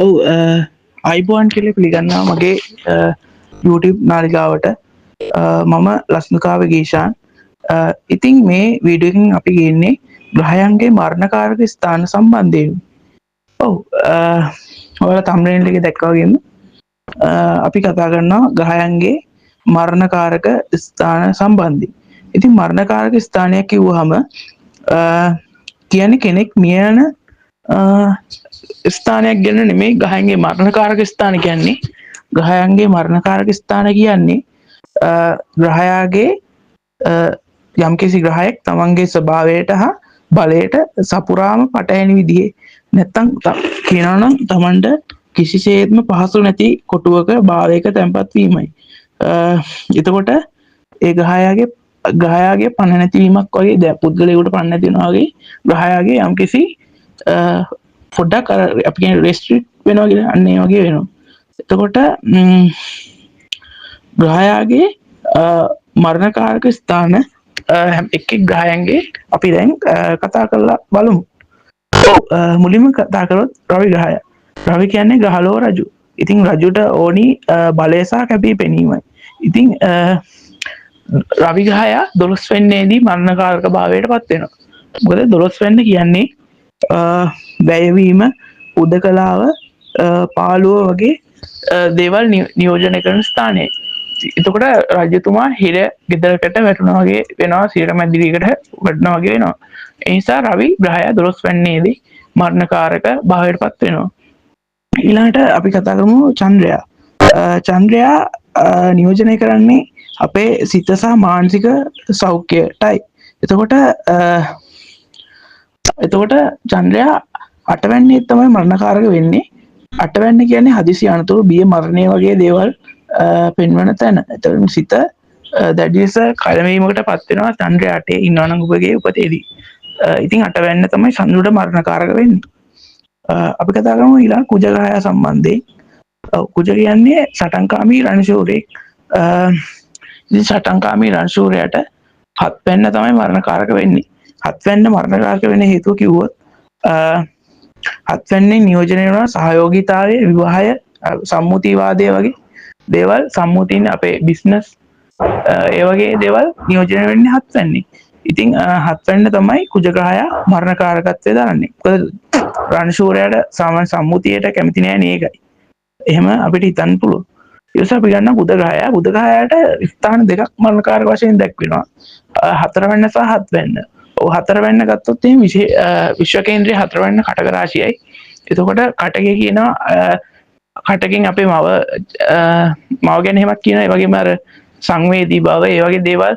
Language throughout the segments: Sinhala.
ඔව් අයිබෝන් කියලා පිළිගන්නවා මගේ YouTube නාලිකාවට. මම ලස්නුකාව ගීෂාන්. ඉතින් මේ වීඩියෝකින් අපි ගන්නේ ග්‍රහයන්ගේ මරණකාරක ස්ථාන සම්බන්ධයෙන්. ඔව් ඔයාලා තම්බ්‍රේල් එකේ දැක්කා වගේම අපි කතා කරනවා ග්‍රහයන්ගේ මරණකාරක ස්ථාන සම්බන්ධයෙන්. ඉතින් මරණකාරක ස්ථානයක් කිව්වහම කියන්නේ කෙනෙක් මිය යන ස්ථානයක් ගැන නෙමෙයි ග්‍රහයන්ගේ මරණකාරක ස්ථාන කියන්නේ. ග්‍රහයන්ගේ මරණකාරක ස්ථාන කියන්නේ ග්‍රහයාගේ යම්කිසි ග්‍රහයෙක් තමන්ගේ ස්වභාවයට හා බලයට සපුරාම පටහැනි විදිහේ නැත්තම් කියනවා නම් තමන්ට කිසිසේත්ම පහසු නැති කොටුවක භාවයක තැන්පත් වීමයි. එතකොට ඒ ග්‍රහයාගේ පණ නැතිවීමක් වගේ දැන් පුද්ගලයෙකුට පණ නැති වෙනවා වගේ ග්‍රහයාගේ යම්කිසි පොඩ්ඩක් අපි කියන්නේ රෙස්ට්‍රික්ට් වෙනවා කියලා අන්න ඒ වගේ වෙනවා. එතකොට ග්‍රහයාගේ මරණකාරක ස්ථාන එක් ග්‍රහයන්ගේ අපි දැන් කතා කරලා බලමු. මුලින්ම කතා කරොත් රවි ග්‍රහය. රවි කියන්නේ ග්‍රහලෝක රජු. ඉතින් රජුට ඕනි බලය සහ කැපී පෙනීමයි. ඉතින් රවි ග්‍රහයා 12 වෙනිදේදී මරණකාරක භාවයට පත් වෙනවා. මොකද 12 වෙනි කියන්නේ වැයවීම, උදකලාව, පාළුව වගේ දේවල් නියෝජනය කරන ස්ථානය. එතකොට රජතුමා හිර ගෙදරකට වැටුණා වගේ වෙනවා, සිර මැදිරියකට වැටුණා වගේ වෙනවා. ඒ නිසා රවි ග්‍රහයා 12 වෙනිදේදී මරණකාරක භාවයට පත් වෙනවා. ඊළඟට අපි කතා කරමු චන්ද්‍රයා. චන්ද්‍රයා නියෝජනය කරන්නේ අපේ සිත සහ මානසික සෞඛ්‍යයටයි. එතකොට චන්ද්‍රයා 8 වෙනිදේ තමයි මරණකාරක වෙන්නේ. 8 වෙනි කියන්නේ හදිසි අනතුරු, බිය, මරණය වගේ දේවල් පෙන්වන තැන. එතකොට සිත දැඩි ලෙස කලවීමකට පත් වෙනවා චන්ද්‍රයාට ඉන්නවා නම් ඔබගේ උපතේදී. ඉතින් 8 වෙනිදා තමයි චන්ද්‍රට මරණකාරක වෙන්නේ. අපි කතා කරමු ඊළඟ කුජ ග්‍රහය සම්බන්ධයෙන්. කුජ කියන්නේ සටන්කාමී රණශූරයෙක්. ඉතින් සටන්කාමී රණශූරයාට 7 වෙනිදා තමයි මරණකාරක වෙන්නේ. 7 වෙනිදා මරණකාරක වෙන්න හේතුව කිව්වොත් 7 වෙනිදා නියෝජනය වෙනවා සහයෝගීතාවය, විවාහය, සම්මුතිවාදය වගේ දේවල්. සම්මුතියන අපේ බිස්නස් ඒ වගේ දේවල් නියෝජනය වෙන්නේ 7 වෙනිදා. ඉතින් 7 වෙනිදා තමයි කුජ ග්‍රහයා මරණකාරකත්වය දරන්නේ. මොකද රණශූරයාට සාමාන්‍ය සම්මුතියට කැමති නෑ නේකයි. එහෙම අපිට හිතන්න පුළුවන්. ඊට පස්සේ අපි ගන්න බුධ ග්‍රහය. බුධ ග්‍රහයාට ස්ථාන දෙකක් මරණකාරක වශයෙන් දැක්වෙනවා. 4 වෙනිදා සහ 7 වෙනිදා. ඔව් 4 වෙනිදා ගත්තොත් එහෙනම් විශ්ව කේන්ද්‍රය 4 වෙනිදා කටක රාශියයි. එතකොට කටකේ කියනවා කටකෙන් අපේ මව ගැන එහෙමත් කියනවා. ඒ වගේම අර සංවේදී බව ඒ වගේ දේවල්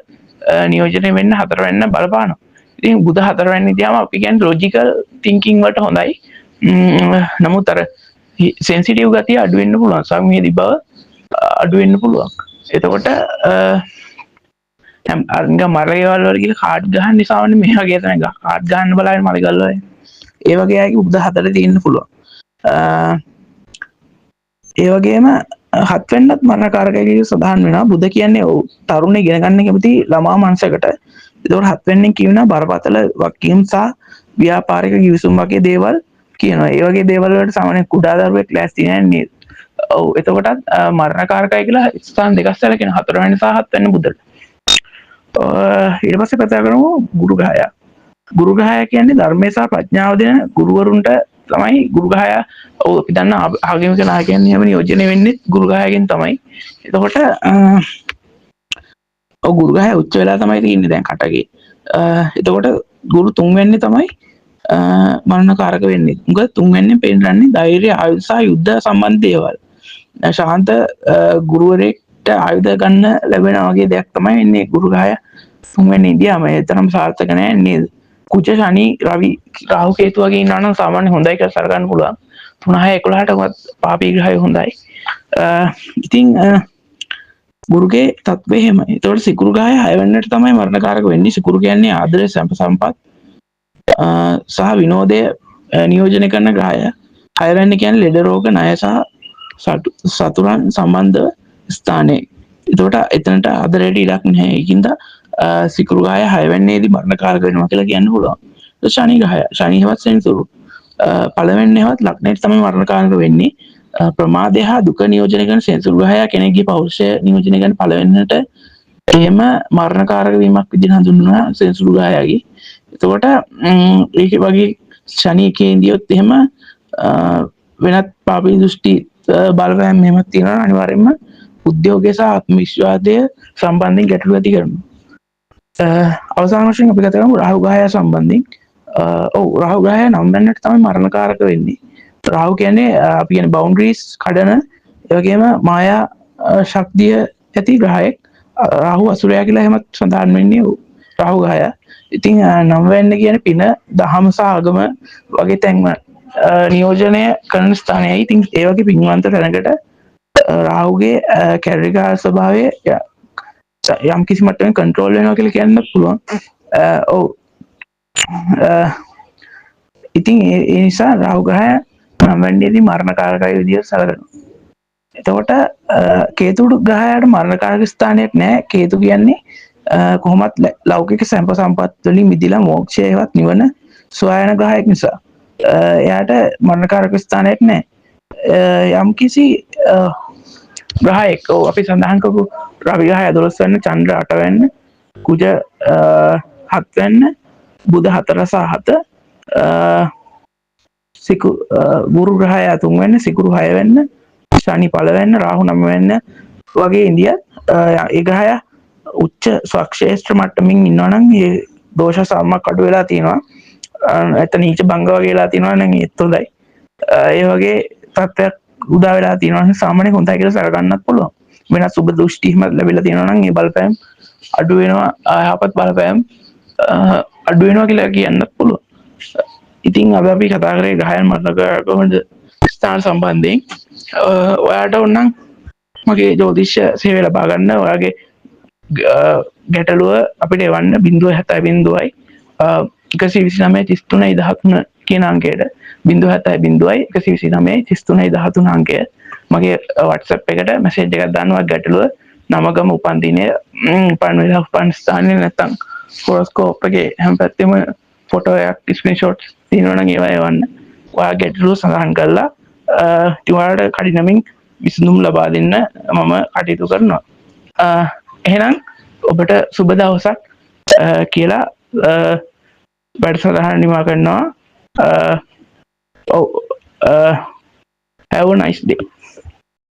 නියෝජනය වෙන්න 4 වෙනිදා බලපානවා. ඉතින් බුධ 4 වෙනිදාම අපි කියන්නේ ලොජිකල් තින්කින් වලට හොඳයි. නමුත් අර සෙන්සිටිව් ගතිය අඩු වෙන්න පුළුවන්. සංවේදී බව අඩු වෙන්න පුළුවන්. එතකොට අංග මරේවල් වල කියලා කාඩ් ගහන්න නිසාවනේ මේ වගේ තමයි කාඩ් ගහන්න බලන්නේ මලගල් වල. ඒ වගේ අයගේ බුධ 4 තියෙන්න පුළුවන්. ඒ වගේම 7 වෙනිදාත් මරණකාරකයි කියලා සඳහන් වෙනවා. බුධ කියන්නේ තරුණ ඉගෙන ගන්න කැමති ළමා මනසකට. ඒතකොට 7 වෙනින් කියනවා බරපතල වගකීම් සහ ව්‍යාපාරික කිවිසුම් වගේ දේවල් කියනවා. ඒ වගේ දේවල් වලට සාමාන්‍ය කුඩා දරුවෙක් ලෑස්ති නැහැ නේද? ඔව් එතකොටත් මරණකාරකයි කියලා ස්ථාන දෙකක් සැලකෙන 4 වෙනි සහ 7 වෙනි බුධට. ඊට පස්සේ කතා කරමු ගුරු ග්‍රහය. ගුරු ග්‍රහය කියන්නේ ධර්මයේ සහ ප්‍රඥාව දෙන ගුරුවරුන්ට තමයි ගුරු ග්‍රහය. ඔව් අපි දන්න ආගමික නායකයන් එහෙම නියෝජනය වෙන්නේ ගුරු ග්‍රහයෙන් තමයි. එතකොට ගුරු ග්‍රහය උච්ච වෙලා තමයි තියෙන්නේ දැන් කටගේ. එතකොට ගුරු 3 වෙනිදේ තමයි මරණකාරක වෙන්නේ. මොකද 3 වෙනිදේ පෙන්නන්නේ ධෛර්ය, ආයුධ සහ යුද්ධ සම්බන්ධ දේවල්. ශාන්ත ගුරුවරයෙක්ට ආයුධ ගන්න ලැබෙන වගේ දෙයක් තමයි වෙන්නේ ගුරු ග්‍රහය 3 වෙනි ඉන්දියාම. ඒතරම් සාර්ථක නෑ නේද? කුජ, ශනි, රවි, රාහු, කේතු වගේ ඉන්නවා නම් සාමාන්‍ය හොඳයි කියලා සලකන්න පුළුවන්. 3 6 11ටවත් පාපී ග්‍රහය හොඳයි. ඉතින් ගුරුගේ තත්ත්වය එහෙමයි. ඒතකොට සිකුරු ග්‍රහය 6 වෙනිදාට තමයි මරණකාරක වෙන්නේ. සිකුරු කියන්නේ ආදරය, සම්පත් සහ විනෝදය නියෝජනය කරන ග්‍රහය. 6 වෙනිදා කියන්නේ ලෙඩ රෝග, ණය සහ සතුරන් සම්බන්ධ ස්ථානය. එතකොට එතනට ආදරයට ඉඩක් නැහැ. ඒකින්ද සිකුරු ග්‍රහය 6 වෙනිදේදී මරණකාරක වෙනවා කියලා කියන්න පුළුවන්. ශනි ග්‍රහය. ශනි හෙවත් සෙනසුරු. පළවෙන්නවත් ලක්නයට තමයි මරණකාරක වෙන්නේ. ප්‍රමාදය හා දුක නියෝජනය කරන සෙන්සුරු ග්‍රහයා කෙනෙක්ගේ පෞරුෂය නියෝජනය කරන පළවෙන්නට එහෙම මරණකාරක වීමක් විදිහට හඳුන්වනවා සෙන්සුරු ග්‍රහයාගේ. එතකොට ඒක වගේ ශනිකේන්දියොත් එහෙම වෙනත් පාපී දෘෂ්ටි බලපෑම් මෙහෙමත් තියෙනවා අනිවාර්යයෙන්ම උද්‍යෝගය සහ ආත්ම විශ්වාසය සම්බන්ධයෙන් ගැටලු ඇති කරනවා. අවසාන වශයෙන් අපි කතා කරමු රාහු ග්‍රහය සම්බන්ධයෙන්. ඔව් රාහු ග්‍රහය නම් වෙනට තමයි මරණකාරක වෙන්නේ. රාහු කියන්නේ අපි කියන්නේ බවුන්ඩරිස් කඩන ඒ වගේම මායා ශක්තිය ඇති ග්‍රහයෙක්. රාහු අසුරයා කියලා එහෙමත් සඳහන් වෙන්නේ රාහු ග්‍රහය. ඉතින් නම් වෙන්න කියන්නේ පින දහම සහ ආගම වගේ තැන්වල නියෝජනය කරන ස්ථානයයි. ඉතින් ඒ වගේ පින්වන්ත තැනකට රාහුගේ කැරරිකාර ස්වභාවය යම් කිසි මට්ටමකින් කන්ට්‍රෝල් වෙනවා කියලා කියන්න පුළුවන්. ඔව් ඉතින් ඒ නිසා රාහු ග්‍රහය නම් වෙන්නේදී මරණකාරකයි විදියට සැලකනවා. එතකොට කේතු ග්‍රහයට මරණකාරක ස්ථානයක් නැහැ. කේතු කියන්නේ කොහොමත් ලෞකික සම්ප සම්පත් වලින් මිදිලා මොක්ෂයවත් නිවන සොයන ග්‍රහයක් නිසා එයාට මරණකාරක ස්ථානයක් නැහැ. යම් කිසි ග්‍රහයෙක් අපි සඳහන් කරපු රවි ග්‍රහය 12 වෙනි, චන්ද්‍ර 8 වෙනි, කුජ 7 වෙනි, බුධ 4 සහ 7, ගුරු ග්‍රහය 3 වෙනි, සිකුරු 6 වෙනි, ශනි 5 වෙනි, රාහු 9 වෙනි වගේ ඉන්දියා ඒ ග්‍රහය උච්ච ස්වක්ෂේත්‍ර මට්ටමින් ඉන්නවා නම් ඒ දෝෂ සම්මක් අඩු වෙලා තියෙනවා. නැත්නම් නීච භංග වගේ වෙලා තියෙනවා නම් ඒත් හොඳයි. ඒ වගේ තත්ත්වයක් උදා වෙලා තියෙනවා නම් සාමාන්‍ය හොඳයි කියලා සලකන්නත් පුළුවන්. වෙනත් සුබ දෘෂ්ටි හිම ලැබිලා තියෙනවා නම් ඒ බලපෑම් අඩු වෙනවා, යහපත් බලපෑම් අඩු වෙනවා කියලා කියන්නත් පුළුවන්. ඉතින් අද අපි කතා කරේ ග්‍රහයන් මරණකාරකවද ස්ථාන සම්බන්ධයෙන්. ඔයාට ඕනනම් මගේ ජ්‍යොතිෂ සේවය ලබා ගන්න ඔයාගේ ගැටලුව අපිට එවන්න 070යි 129 කියන අංකයට 070යි 129 අංකය මගේ WhatsApp එකට මැසේජ් එකක් දාන්න. ඔයාගේ ගැටලුව, නම, ගම, උපන්දිනය, උපන් වෙලාව, උපන් ස්ථානය නැත්නම් හොරොස්කෝප් එකේ හැම පැත්තෙම ෆොටෝ එකක් ස්ක්‍රීන්ෂොට් තියෙනවා නම් ඒවා එවන්න. ඔයාගේ ගැටලුව සඳහන් කරලා ඔයාලට කඩිනමින් විසඳුම් ලබා දෙන්න මම කටයුතු කරනවා. එහෙනම් ඔබට සුබ දවසක් කියලා වැඩසටහන නිමා කරනවා. have a nice day.